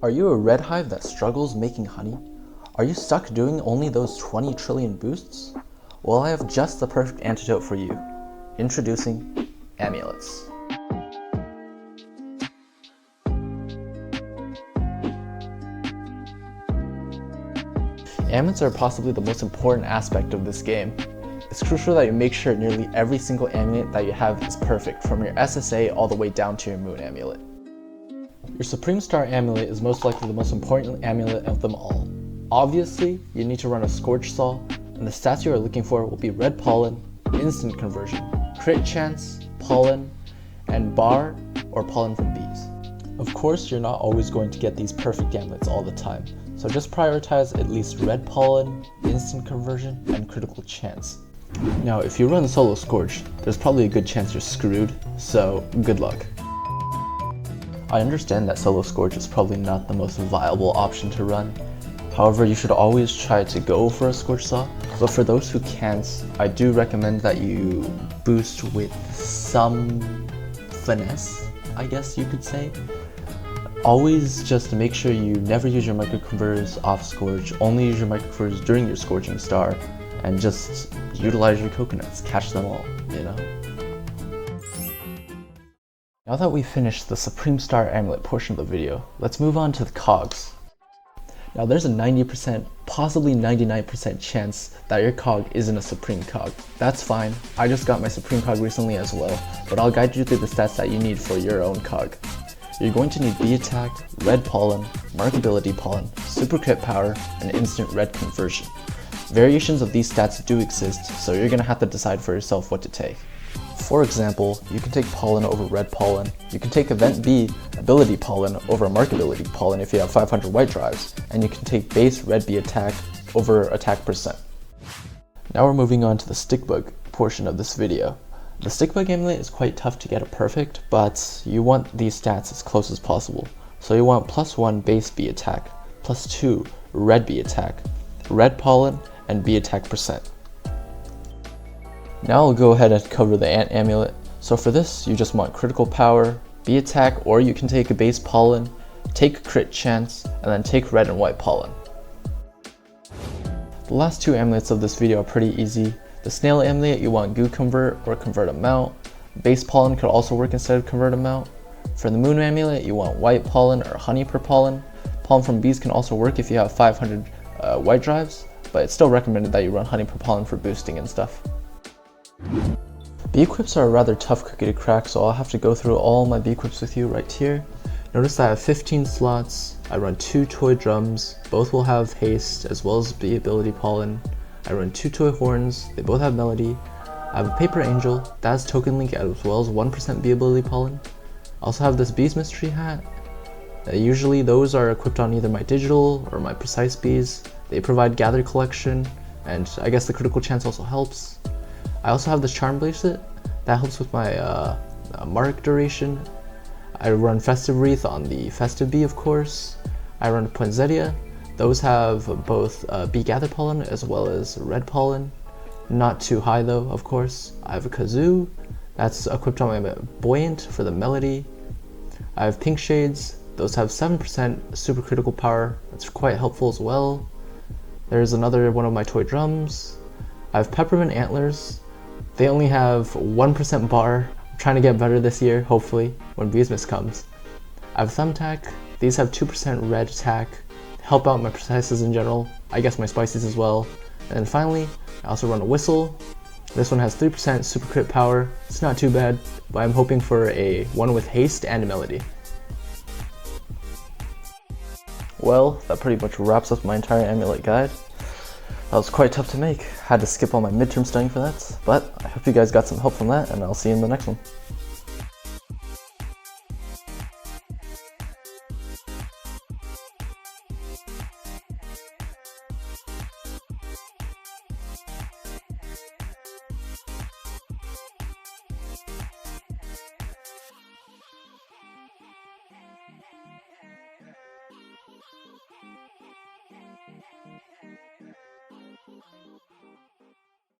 Are you a red hive that struggles making honey? Are you stuck doing only those 20 trillion boosts? Well, I have just the perfect antidote for you. Introducing amulets. Amulets are possibly the most important aspect of this game. It's crucial that you make sure nearly every single amulet that you have is perfect, from your SSA all the way down to your moon amulet. Your Supreme Star amulet is most likely the most important amulet of them all. Obviously, you need to run a Scorch Saw, and the stats you are looking for will be red pollen, instant conversion, crit chance, pollen, and bar or pollen from bees. Of course, you're not always going to get these perfect amulets all the time, so just prioritize at least red pollen, instant conversion, and critical chance. Now, if you run solo Scorch, there's probably a good chance you're screwed, so good luck. I understand that solo Scorch is probably not the most viable option to run. However, you should always try to go for a Scorch Saw, but for those who can't, I do recommend that you boost with some finesse, I guess you could say. Always just make sure you never use your microconverters off Scorch, only use your microconverters during your Scorching Star, and just utilize your coconuts, catch them all, you know? Now that we've finished the Supreme Star amulet portion of the video, let's move on to the cogs. Now there's a 90%, possibly 99% chance that your cog isn't a Supreme cog. That's fine, I just got my Supreme cog recently as well, but I'll guide you through the stats that you need for your own cog. You're going to need bee attack, red pollen, markability pollen, super crit power, and instant red conversion. Variations of these stats do exist, so you're going to have to decide for yourself what to take. For example, you can take pollen over red pollen, you can take event B ability pollen over markability pollen if you have 500 white drives, and you can take base red bee attack over attack percent. Now we're moving on to the stickbug portion of this video. The stickbug amulet is quite tough to get it perfect, but you want these stats as close as possible. So you want +1 base bee attack, +2 red bee attack, red pollen, and bee attack percent. Now I'll go ahead and cover the ant amulet. So for this, you just want critical power, bee attack, or you can take a base pollen, take crit chance, and then take red and white pollen. The last two amulets of this video are pretty easy. The snail amulet, you want goo convert or convert amount. Base pollen could also work instead of convert amount. For the moon amulet, you want white pollen or honey per pollen. Pollen from bees can also work if you have 500 white drives, but it's still recommended that you run honey per pollen for boosting and stuff. Beequips are a rather tough cookie to crack, so I'll have to go through all my beequips with you right here. Notice that I have 15 slots, I run 2 toy drums, both will have haste as well as bee ability pollen. I run 2 toy horns, they both have melody. I have a paper angel, that has token link as well as 1% bee ability pollen. I also have this Beesmas tree hat. Usually those are equipped on either my digital or my precise bees. They provide gather collection, and I guess the critical chance also helps. I also have this charm bracelet that helps with my mark duration. I run festive wreath on the festive bee, of course. I run poinsettia. Those have both bee gather pollen as well as red pollen. Not too high though, of course. I have a kazoo that's equipped on my buoyant for the melody. I have pink shades. Those have 7% super critical power. That's quite helpful as well. There's another one of my toy drums. I have peppermint antlers. They only have 1% bar. I'm trying to get better this year, hopefully, when Beesmas comes. I have thumbtack. These have 2% red attack. Help out my precises in general. I guess my spices as well. And then finally, I also run a whistle. This one has 3% super crit power. It's not too bad, but I'm hoping for a one with haste and melody. Well, that pretty much wraps up my entire amulet guide. That was quite tough to make. Had to skip all my midterm studying for that, but I hope you guys got some help from that, and I'll see you in the next one.